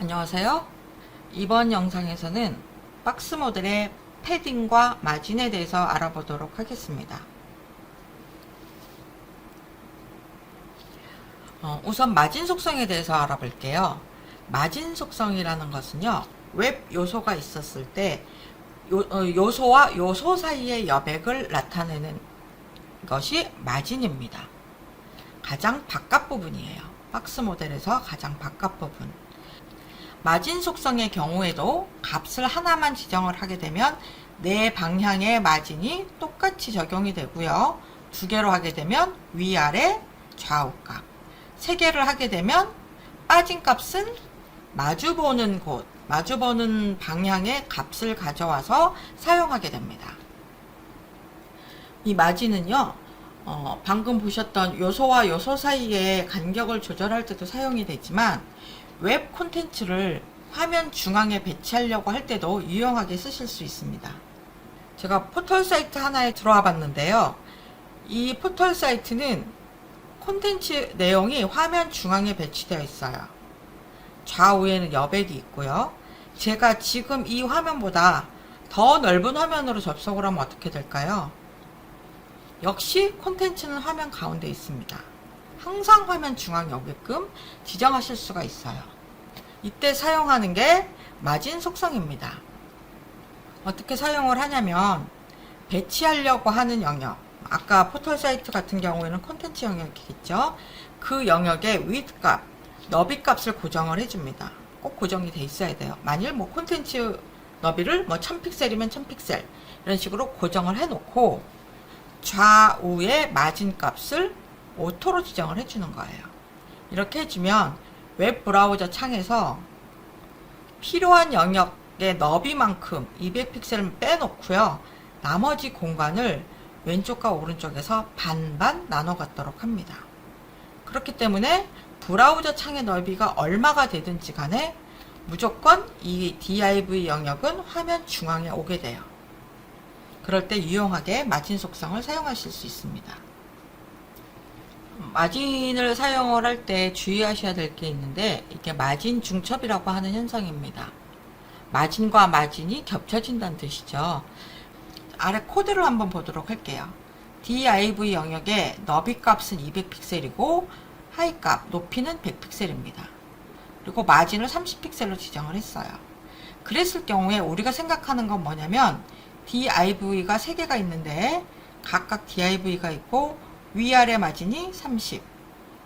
안녕하세요. 이번 영상에서는 박스 모델의 패딩과 마진에 대해서 알아보도록 하겠습니다. 우선 마진 속성에 대해서 알아볼게요. 마진 속성이라는 것은요, 웹 요소가 있었을 때 요소와 요소 사이의 여백을 나타내는 것이 마진입니다. 가장 바깥 부분이에요. 박스 모델에서 가장 바깥 부분. 마진 속성의 경우에도 값을 하나만 지정을 하게 되면 네 방향의 마진이 똑같이 적용이 되고요. 두 개로 하게 되면 위아래 좌우값, 세 개를 하게 되면 빠진 값은 마주보는 곳, 마주보는 방향의 값을 가져와서 사용하게 됩니다. 이 마진은요, 방금 보셨던 요소와 요소 사이의 간격을 조절할 때도 사용이 되지만 웹 콘텐츠를 화면 중앙에 배치하려고 할 때도 유용하게 쓰실 수 있습니다. 제가 포털 사이트 하나에 들어와 봤는데요. 이 포털 사이트는 콘텐츠 내용이 화면 중앙에 배치되어 있어요. 좌우에는 여백이 있고요. 제가 지금 이 화면보다 더 넓은 화면으로 접속을 하면 어떻게 될까요? 역시 콘텐츠는 화면 가운데 있습니다. 항상 화면 중앙에 오게끔 지정하실 수가 있어요. 이때 사용하는 게 마진 속성입니다. 어떻게 사용을 하냐면 배치하려고 하는 영역, 아까 포털 사이트 같은 경우에는 콘텐츠 영역이겠죠. 그 영역의 width 값, 너비 값을 고정을 해줍니다. 꼭 고정이 돼 있어야 돼요. 만일 콘텐츠 너비를 1000픽셀이면 1000픽셀 이런 식으로 고정을 해놓고 좌우의 마진 값을 오토로 지정을 해주는 거예요. 이렇게 해주면 웹 브라우저 창에서 필요한 영역의 너비만큼 200픽셀을 빼놓고요. 나머지 공간을 왼쪽과 오른쪽에서 반반 나눠 갖도록 합니다. 그렇기 때문에 브라우저 창의 넓이가 얼마가 되든지 간에 무조건 이 div 영역은 화면 중앙에 오게 돼요. 그럴 때 유용하게 마진 속성을 사용하실 수 있습니다. 마진을 사용을 할 때 주의하셔야 될 게 있는데 이게 마진 중첩이라고 하는 현상입니다. 마진과 마진이 겹쳐진다는 뜻이죠. 아래 코드를 한번 보도록 할게요. div 영역의 너비 값은 200픽셀이고 하이 값, 높이는 100픽셀입니다. 그리고 마진을 30픽셀로 지정을 했어요. 그랬을 경우에 우리가 생각하는 건 뭐냐면 div가 3개가 있는데 각각 div가 있고 위아래 마진이 30,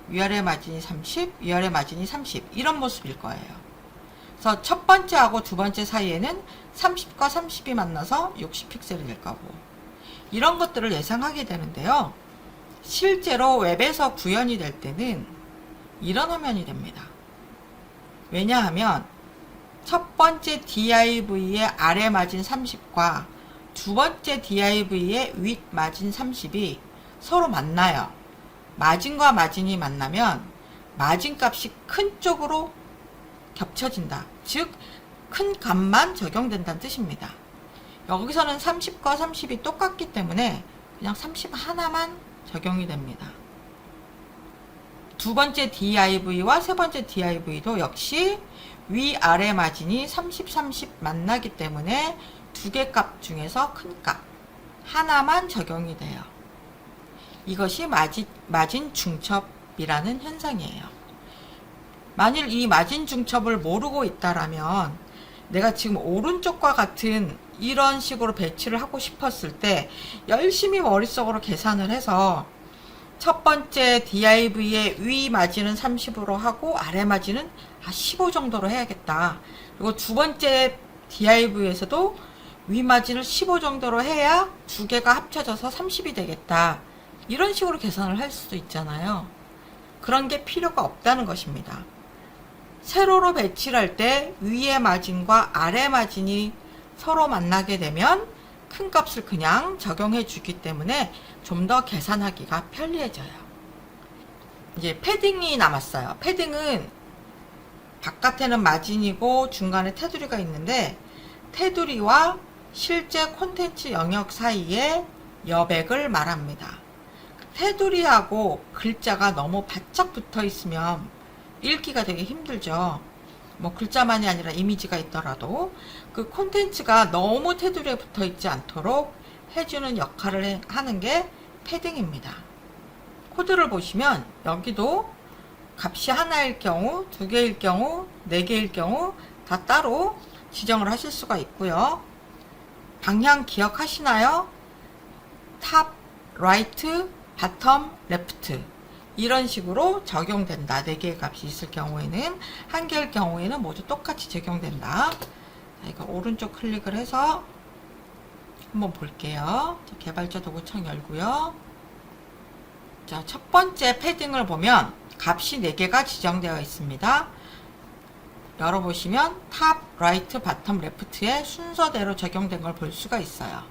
위아래 마진이 30, 위아래 마진이 30 이런 모습일 거예요. 그래서 첫 번째하고 두 번째 사이에는 30과 30이 만나서 60픽셀이 될 거고 이런 것들을 예상하게 되는데요. 실제로 웹에서 구현이 될 때는 이런 화면이 됩니다. 왜냐하면 첫 번째 div의 아래 마진 30과 두 번째 div의 윗 마진 30이 서로 만나요. 마진과 마진이 만나면 마진 값이 큰 쪽으로 겹쳐진다. 즉, 큰 값만 적용된다는 뜻입니다. 여기서는 30과 30이 똑같기 때문에 그냥 30 하나만 적용이 됩니다. 두 번째 div와 세 번째 div도 역시 위아래 마진이 30, 30 만나기 때문에 두 개 값 중에서 큰 값 하나만 적용이 돼요. 이것이 마진 중첩이라는 현상이에요. 만일 이 마진 중첩을 모르고 있다라면 내가 지금 오른쪽과 같은 이런 식으로 배치를 하고 싶었을 때 열심히 머릿속으로 계산을 해서 첫 번째 div의 위 마진은 30으로 하고 아래 마진은 15 정도로 해야겠다. 그리고 두 번째 div에서도 위 마진을 15 정도로 해야 두 개가 합쳐져서 30이 되겠다. 이런 식으로 계산을 할 수도 있잖아요. 그런 게 필요가 없다는 것입니다. 세로로 배치를 할 때 위의 마진과 아래 마진이 서로 만나게 되면 큰 값을 그냥 적용해 주기 때문에 좀 더 계산하기가 편리해져요. 이제 패딩이 남았어요. 패딩은 바깥에는 마진이고 중간에 테두리가 있는데 테두리와 실제 콘텐츠 영역 사이의 여백을 말합니다. 테두리하고 글자가 너무 바짝 붙어 있으면 읽기가 되게 힘들죠. 뭐 글자만이 아니라 이미지가 있더라도 그 콘텐츠가 너무 테두리에 붙어 있지 않도록 해주는 역할을 하는 게 패딩입니다. 코드를 보시면 여기도 값이 하나일 경우, 두 개일 경우, 네 개일 경우 다 따로 지정을 하실 수가 있고요. 방향 기억하시나요? 탑, 라이트, 바텀, 레프트 이런 식으로 적용된다. 4개의 값이 있을 경우에는, 1개일 경우에는 모두 똑같이 적용된다. 자, 이거 오른쪽 클릭을 해서 한번 볼게요. 자, 개발자 도구창 열고요. 자, 첫 번째 패딩을 보면 값이 4개가 지정되어 있습니다. 열어보시면 탑, 라이트, 바텀, 레프트의 순서대로 적용된 걸 볼 수가 있어요.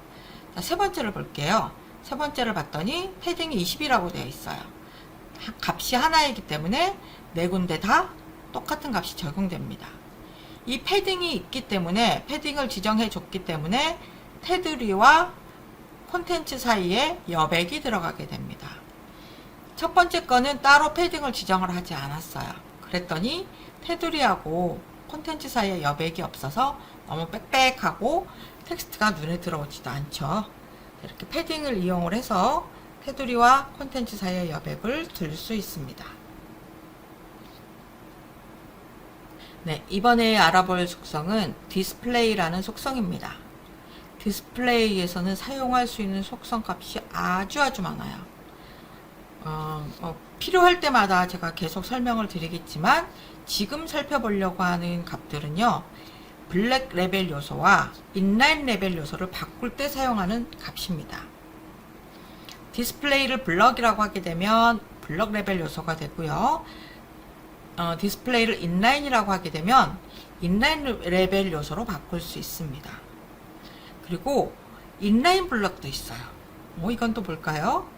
자, 세 번째를 볼게요. 세 번째를 봤더니 패딩이 20이라고 되어 있어요. 값이 하나이기 때문에 4군데 다 똑같은 값이 적용됩니다. 이 패딩이 있기 때문에, 패딩을 지정해 줬기 때문에 테두리와 콘텐츠 사이에 여백이 들어가게 됩니다. 첫 번째 거는 따로 패딩을 지정을 하지 않았어요. 그랬더니 테두리하고 콘텐츠 사이에 여백이 없어서 너무 빽빽하고 텍스트가 눈에 들어오지도 않죠. 이렇게 패딩을 이용을 해서 테두리와 콘텐츠 사이의 여백을 둘 수 있습니다. 네, 이번에 알아볼 속성은 디스플레이라는 속성입니다. 디스플레이에서는 사용할 수 있는 속성 값이 아주 많아요. 필요할 때마다 제가 계속 설명을 드리겠지만, 지금 살펴보려고 하는 값들은요, 블랙 레벨 요소와 인라인 레벨 요소를 바꿀 때 사용하는 값입니다. 디스플레이를 블럭이라고 하게 되면 블럭 레벨 요소가 되고요. 디스플레이를 인라인이라고 하게 되면 인라인 레벨 요소로 바꿀 수 있습니다. 그리고 인라인 블럭도 있어요. 이건 또 볼까요?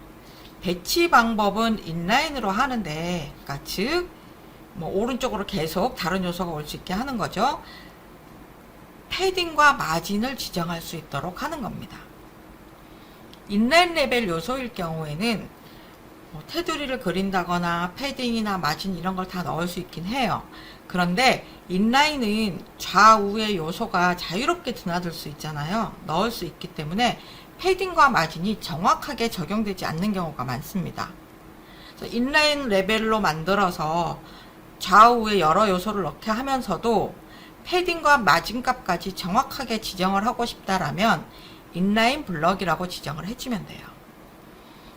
배치 방법은 인라인으로 하는데, 그러니까 즉 오른쪽으로 계속 다른 요소가 올 수 있게 하는 거죠. 패딩과 마진을 지정할 수 있도록 하는 겁니다. 인라인 레벨 요소일 경우에는 테두리를 그린다거나 패딩이나 마진 이런 걸 다 넣을 수 있긴 해요. 그런데 인라인은 좌우의 요소가 자유롭게 드나들 수 있잖아요. 넣을 수 있기 때문에 패딩과 마진이 정확하게 적용되지 않는 경우가 많습니다. 그래서 인라인 레벨로 만들어서 좌우에 여러 요소를 넣게 하면서도 패딩과 마진 값까지 정확하게 지정을 하고 싶다라면 인라인 블럭이라고 지정을 해주면 돼요.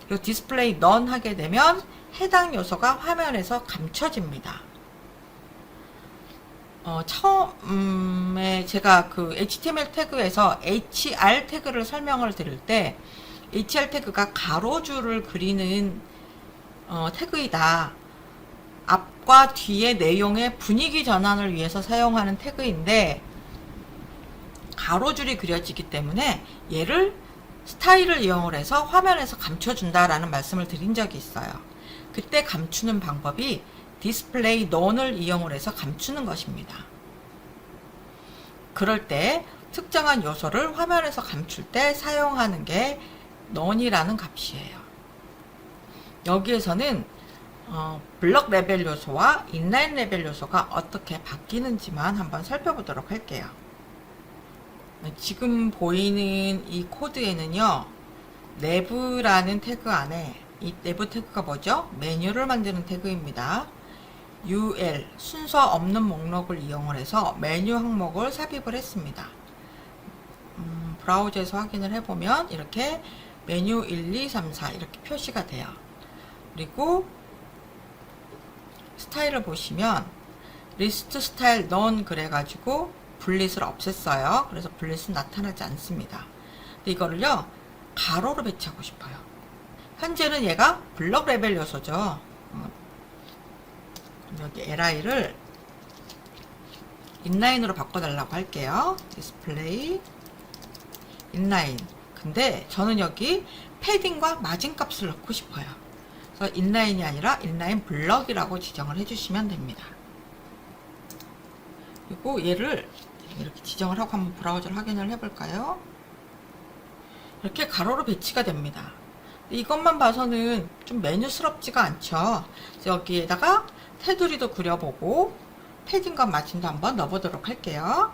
그리고 디스플레이 넌 하게 되면 해당 요소가 화면에서 감춰집니다. 처음에 제가 그 HTML 태그에서 HR 태그를 설명을 드릴 때, HR 태그가 가로줄을 그리는 태그이다. 앞과 뒤의 내용의 분위기 전환을 위해서 사용하는 태그인데, 가로줄이 그려지기 때문에 얘를 스타일을 이용을 해서 화면에서 감춰준다라는 말씀을 드린 적이 있어요. 그때 감추는 방법이 디스플레이 넌을 이용을 해서 감추는 것입니다. 그럴 때 특정한 요소를 화면에서 감출 때 사용하는 게 넌이라는 값이에요. 여기에서는 블럭 레벨 요소와 인라인 레벨 요소가 어떻게 바뀌는지만 한번 살펴보도록 할게요. 지금 보이는 이 코드에는요, 내부라는 태그 안에, 이 내부 태그가 뭐죠? 메뉴를 만드는 태그입니다. UL, 순서 없는 목록을 이용을 해서 메뉴 항목을 삽입을 했습니다. 브라우저에서 확인을 해보면 이렇게 메뉴 1, 2, 3, 4 이렇게 표시가 돼요. 그리고 스타일을 보시면 리스트 스타일 넌 그래가지고 블릿을 없앴어요. 그래서 블릿은 나타나지 않습니다. 근데 이거를요, 가로로 배치하고 싶어요. 현재는 얘가 블럭 레벨 요소죠. 여기 li를 인라인으로 바꿔달라고 할게요. 디스플레이 인라인. 근데 저는 여기 패딩과 마진 값을 넣고 싶어요. 그래서 인라인이 아니라 인라인 블럭이라고 지정을 해주시면 됩니다. 그리고 얘를 이렇게 지정을 하고 한번 브라우저를 확인을 해볼까요? 이렇게 가로로 배치가 됩니다. 이것만 봐서는 좀 메뉴스럽지가 않죠. 그래서 여기에다가 테두리도 그려보고, 패딩과 마진도 한번 넣어보도록 할게요.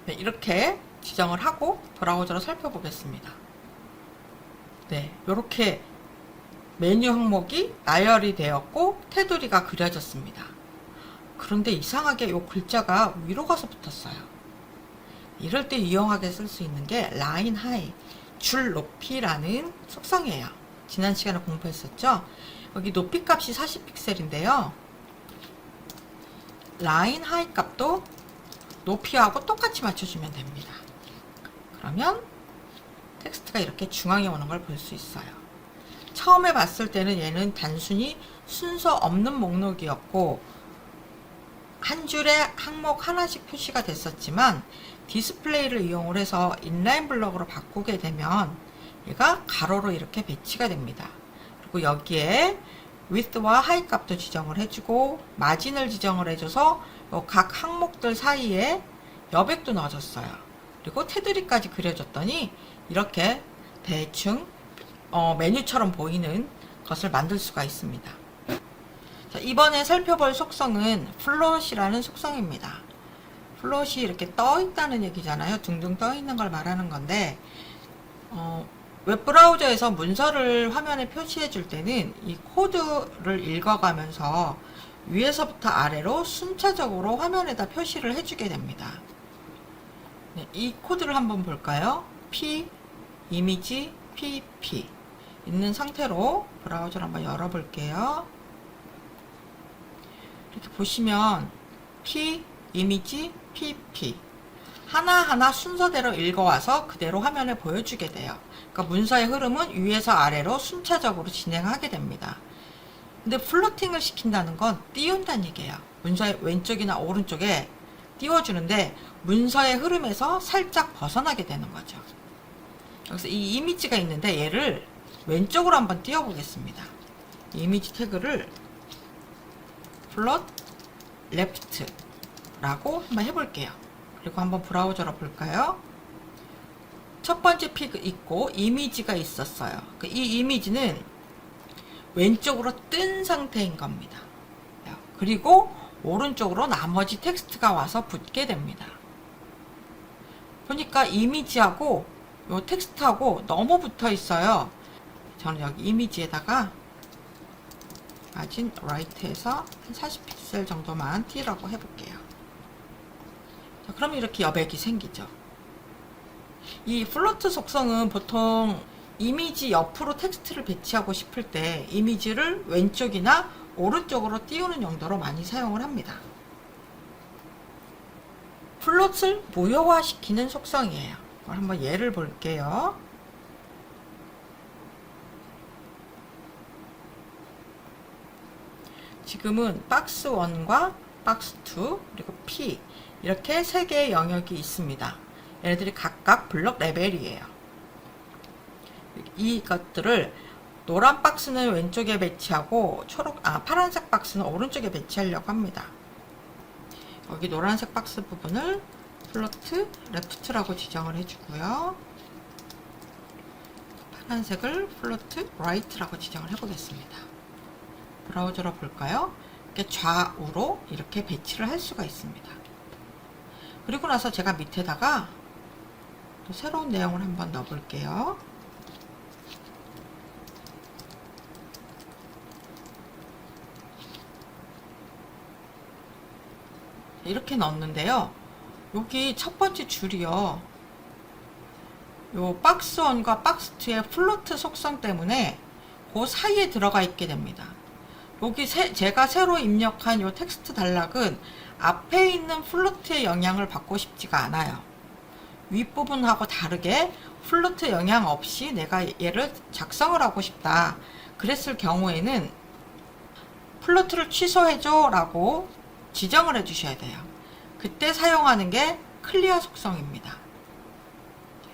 네, 이렇게 지정을 하고 브라우저로 살펴보겠습니다. 네, 이렇게 메뉴 항목이 나열이 되었고 테두리가 그려졌습니다. 그런데 이상하게 이 글자가 위로 가서 붙었어요. 이럴 때 유용하게 쓸 수 있는 게 라인 하이, 줄 높이라는 속성이에요. 지난 시간에 공부했었죠? 여기 높이 값이 40픽셀인데요. 라인 하이 값도 높이하고 똑같이 맞춰주면 됩니다. 그러면 텍스트가 이렇게 중앙에 오는 걸 볼 수 있어요. 처음에 봤을 때는 얘는 단순히 순서 없는 목록이었고 한 줄에 항목 하나씩 표시가 됐었지만 디스플레이를 이용을 해서 인라인 블럭으로 바꾸게 되면 얘가 가로로 이렇게 배치가 됩니다. 그리고 여기에 width와 height 값도 지정을 해주고 마진을 지정을 해줘서 각 항목들 사이에 여백도 넣어줬어요. 그리고 테두리까지 그려줬더니 이렇게 대충 메뉴처럼 보이는 것을 만들 수가 있습니다. 자, 이번에 살펴볼 속성은 플롯이라는 속성입니다. 플롯이 이렇게 떠 있다는 얘기잖아요. 둥둥 떠 있는 걸 말하는 건데 웹브라우저에서 문서를 화면에 표시해 줄 때는 이 코드를 읽어가면서 위에서부터 아래로 순차적으로 화면에다 표시를 해주게 됩니다. 네, 이 코드를 한번 볼까요? P, 이미지, PP 있는 상태로 브라우저를 한번 열어볼게요. 이렇게 보시면 P, 이미지, PP 하나하나 순서대로 읽어와서 그대로 화면에 보여주게 돼요. 그러니까 문서의 흐름은 위에서 아래로 순차적으로 진행하게 됩니다. 근데 플로팅을 시킨다는 건 띄운다는 얘기예요. 문서의 왼쪽이나 오른쪽에 띄워주는데 문서의 흐름에서 살짝 벗어나게 되는 거죠. 여기서 이 이미지가 있는데 얘를 왼쪽으로 한번 띄워보겠습니다. 이미지 태그를 플롯 레프트 라고 한번 해볼게요. 그리고 한번 브라우저로 볼까요? 첫 번째 픽 있고 이미지가 있었어요. 이 이미지는 왼쪽으로 뜬 상태인 겁니다. 그리고 오른쪽으로 나머지 텍스트가 와서 붙게 됩니다. 보니까 이미지하고 요 텍스트하고 너무 붙어 있어요. 저는 여기 이미지에다가 마진 라이트에서 한 40픽셀 정도만 띄라고 해볼게요. 자, 그러면 이렇게 여백이 생기죠. 이 플로트 속성은 보통 이미지 옆으로 텍스트를 배치하고 싶을 때 이미지를 왼쪽이나 오른쪽으로 띄우는 용도로 많이 사용을 합니다. 플롯을 무효화시키는 속성이에요. 한번 예를 볼게요. 지금은 박스 1과 박스 2 그리고 P 이렇게 세 개의 영역이 있습니다. 얘네들이 각각 블록 레벨이에요. 이것들을 노란 박스는 왼쪽에 배치하고 파란색 박스는 오른쪽에 배치하려고 합니다. 여기 노란색 박스 부분을 플로트 레프트라고 지정을 해주고요. 파란색을 플로트 라이트라고 지정을 해보겠습니다. 브라우저로 볼까요? 이렇게 좌우로 이렇게 배치를 할 수가 있습니다. 그리고 나서 제가 밑에다가 또 새로운 내용을 한번 넣어볼게요. 이렇게 넣었는데요. 여기 첫 번째 줄이요. 요 박스 1과 박스 2의 플로트 속성 때문에 그 사이에 들어가 있게 됩니다. 여기 제가 새로 입력한 요 텍스트 단락은 앞에 있는 플로트의 영향을 받고 싶지가 않아요. 윗부분하고 다르게 플로트 영향 없이 내가 얘를 작성을 하고 싶다. 그랬을 경우에는 플로트를 취소해줘 라고 지정을 해주셔야 돼요. 그때 사용하는 게 클리어 속성입니다.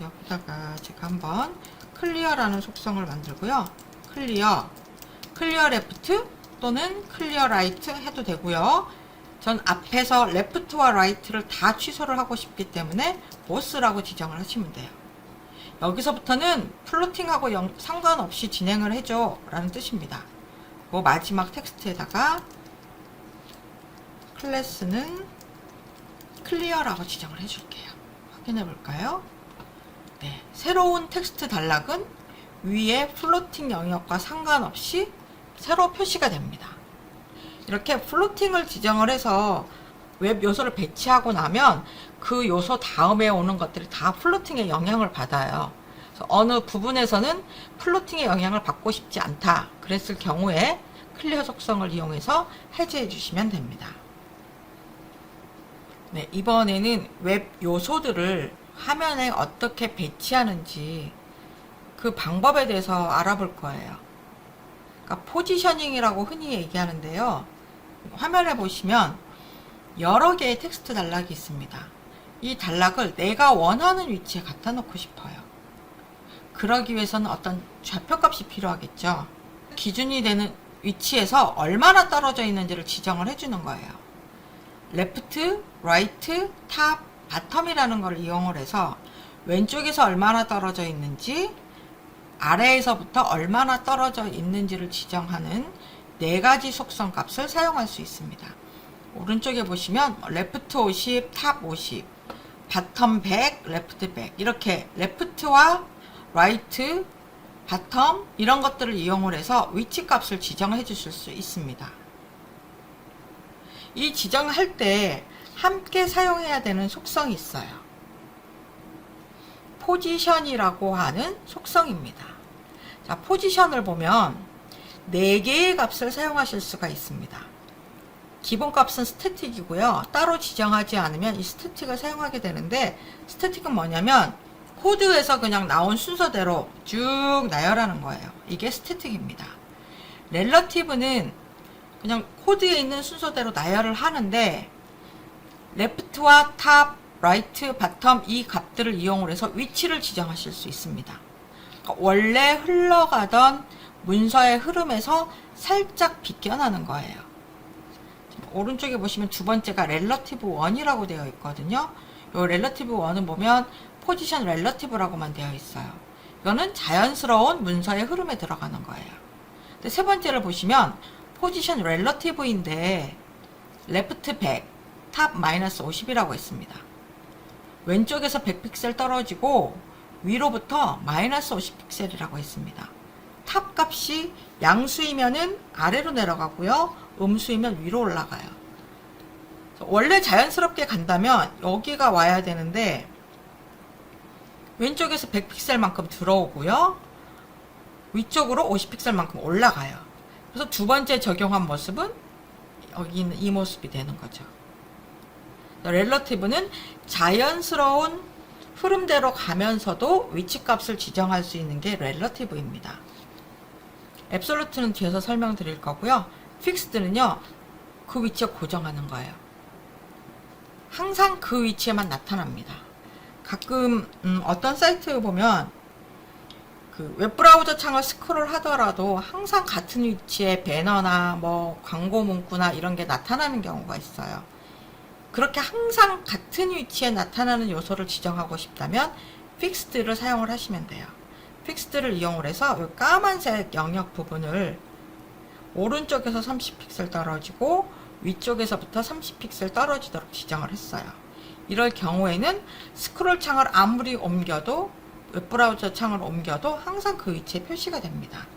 여기다가 제가 한번 클리어라는 속성을 만들고요. 클리어 레프트 또는 클리어 라이트 해도 되고요. 전 앞에서 레프트와 라이트를 다 취소를 하고 싶기 때문에 보스라고 지정을 하시면 돼요. 여기서부터는 플로팅하고 상관없이 진행을 해줘 라는 뜻입니다. 그 마지막 텍스트에다가 클래스는 클리어라고 지정을 해줄게요. 확인해 볼까요? 네, 새로운 텍스트 단락은 위에 플로팅 영역과 상관없이 새로 표시가 됩니다. 이렇게 플로팅을 지정을 해서 웹 요소를 배치하고 나면 그 요소 다음에 오는 것들이 다 플로팅의 영향을 받아요. 그래서 어느 부분에서는 플로팅의 영향을 받고 싶지 않다 그랬을 경우에 클리어 속성을 이용해서 해제해 주시면 됩니다. 네, 이번에는 웹 요소들을 화면에 어떻게 배치하는지 그 방법에 대해서 알아볼 거예요. 그러니까 포지셔닝이라고 흔히 얘기하는데요. 화면에 보시면 여러 개의 텍스트 단락이 있습니다. 이 단락을 내가 원하는 위치에 갖다 놓고 싶어요. 그러기 위해서는 어떤 좌표값이 필요하겠죠. 기준이 되는 위치에서 얼마나 떨어져 있는지를 지정을 해주는 거예요. 레프트, 라이트, 탑, 바텀이라는 걸 이용을 해서 왼쪽에서 얼마나 떨어져 있는지, 아래에서부터 얼마나 떨어져 있는지를 지정하는 4가지 속성 값을 사용할 수 있습니다. 오른쪽에 보시면 레프트 50, 탑 50, 바텀 100, 레프트 100 이렇게 레프트와 라이트, 바텀 이런 것들을 이용을 해서 위치 값을 지정해 주실 수 있습니다. 이 지정할 때 함께 사용해야 되는 속성이 있어요. 포지션이라고 하는 속성입니다. 자, 포지션을 보면 4개의 값을 사용하실 수가 있습니다. 기본 값은 스태틱이고요. 따로 지정하지 않으면 이 스태틱을 사용하게 되는데, 스태틱은 뭐냐면 코드에서 그냥 나온 순서대로 쭉 나열하는 거예요. 이게 스태틱입니다. 렐러티브는 그냥 코드에 있는 순서대로 나열을 하는데, 레프트와 탑, 라이트, 바텀 이 값들을 이용을 해서 위치를 지정하실 수 있습니다. 그러니까 원래 흘러가던 문서의 흐름에서 살짝 비껴나는 거예요. 오른쪽에 보시면 두 번째가 렐러티브 1이라고 되어 있거든요. 이 렐러티브 1은 보면 포지션 렐러티브라고만 되어 있어요. 이거는 자연스러운 문서의 흐름에 들어가는 거예요. 근데 세 번째를 보시면 포지션 렐러티브인데 레프트 100, 탑 마이너스 50이라고 있습니다. 왼쪽에서 100픽셀 떨어지고 위로부터 마이너스 50픽셀이라고 했습니다. 탑 값이 양수이면은 아래로 내려가고요. 음수이면 위로 올라가요. 원래 자연스럽게 간다면 여기가 와야 되는데 왼쪽에서 100픽셀만큼 들어오고요. 위쪽으로 50픽셀만큼 올라가요. 그래서 두 번째 적용한 모습은 여기 있는 이 모습이 되는 거죠. 렐러티브는 자연스러운 흐름대로 가면서도 위치값을 지정할 수 있는 게 렐러티브입니다. 앱솔루트는 뒤에서 설명드릴 거고요. 픽스드는요, 그 위치에 고정하는 거예요. 항상 그 위치에만 나타납니다. 가끔 어떤 사이트 보면 그 웹브라우저 창을 스크롤 하더라도 항상 같은 위치에 배너나 뭐 광고 문구나 이런 게 나타나는 경우가 있어요. 그렇게 항상 같은 위치에 나타나는 요소를 지정하고 싶다면 픽스드를 사용을 하시면 돼요. 픽스드를 이용을 해서 이 까만색 영역 부분을 오른쪽에서 30픽셀 떨어지고 위쪽에서부터 30픽셀 떨어지도록 지정을 했어요. 이럴 경우에는 스크롤 창을 아무리 옮겨도, 웹브라우저 창을 옮겨도 항상 그 위치에 표시가 됩니다.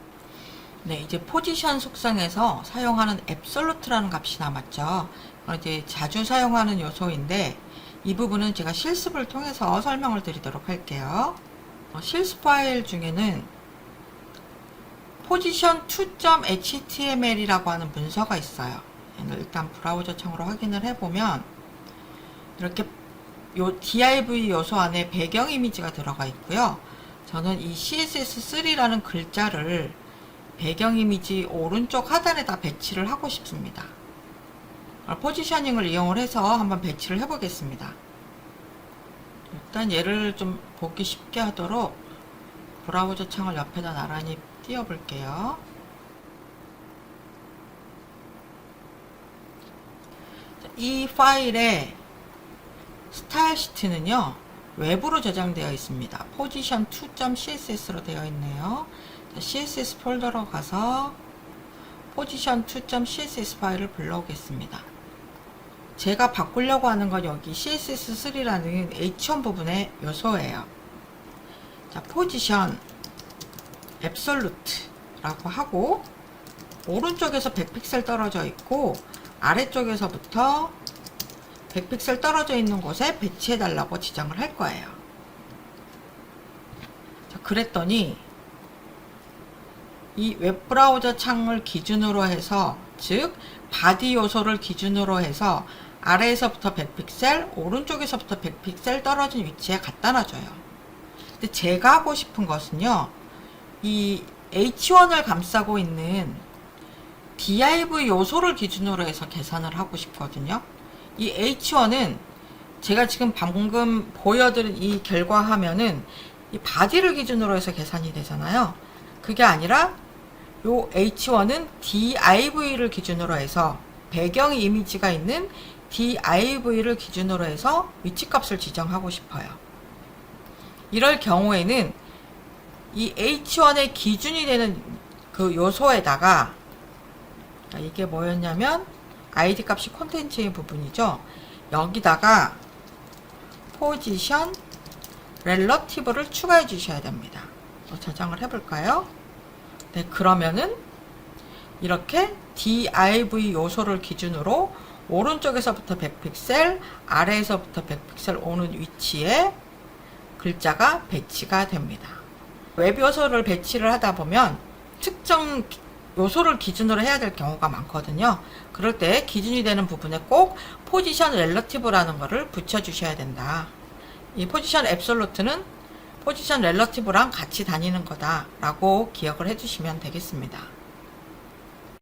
네, 이제 포지션 속성에서 사용하는 앱솔루트라는 값이 남았죠. 이제 자주 사용하는 요소인데 이 부분은 제가 실습을 통해서 설명을 드리도록 할게요. 실습 파일 중에는 position2.html이라고 하는 문서가 있어요. 일단 브라우저 창으로 확인을 해보면 이렇게 요 div 요소 안에 배경 이미지가 들어가 있고요. 저는 이 css3라는 글자를 배경 이미지 오른쪽 하단에다 배치를 하고 싶습니다. 포지셔닝을 이용을 해서 한번 배치를 해 보겠습니다. 일단 얘를 좀 보기 쉽게 하도록 브라우저 창을 옆에다 나란히 띄워 볼게요. 이 파일의 스타일 시트는요, 외부로 저장되어 있습니다. position2.css로 되어 있네요. 자, css 폴더로 가서 position2.css 파일을 불러오겠습니다. 제가 바꾸려고 하는 건 여기 css3라는 h1 부분의 요소예요. 자, position absolute라고 하고 오른쪽에서 100픽셀 떨어져 있고 아래쪽에서부터 100픽셀 떨어져 있는 곳에 배치해 달라고 지정을 할 거예요. 자, 그랬더니 이 웹브라우저 창을 기준으로 해서, 즉 바디 요소를 기준으로 해서 아래에서부터 100픽셀, 오른쪽에서부터 100픽셀 떨어진 위치에 갖다 놔줘요. 근데 제가 하고 싶은 것은요, 이 H1을 감싸고 있는 div 요소를 기준으로 해서 계산을 하고 싶거든요. 이 H1은 제가 지금 방금 보여드린 이 결과 화면은 이 바디를 기준으로 해서 계산이 되잖아요. 그게 아니라 요 H1은 div를 기준으로 해서 배경 이미지가 있는 div를 기준으로 해서 위치값을 지정하고 싶어요. 이럴 경우에는 이 H1의 기준이 되는 그 요소에다가, 이게 뭐였냐면 id 값이 콘텐츠의 부분이죠. 여기다가 position relative를 추가해 주셔야 됩니다. 또 저장을 해볼까요? 네, 그러면은 이렇게 div 요소를 기준으로 오른쪽에서부터 100픽셀, 아래에서부터 100픽셀 오는 위치에 글자가 배치가 됩니다. 웹 요소를 배치를 하다 보면 특정 요소를 기준으로 해야 될 경우가 많거든요. 그럴 때 기준이 되는 부분에 꼭 포지션 렐러티브라는 거를 붙여주셔야 된다. 이 포지션 앱솔루트는 포지션 렐러티브랑 같이 다니는 거다 라고 기억을 해주시면 되겠습니다.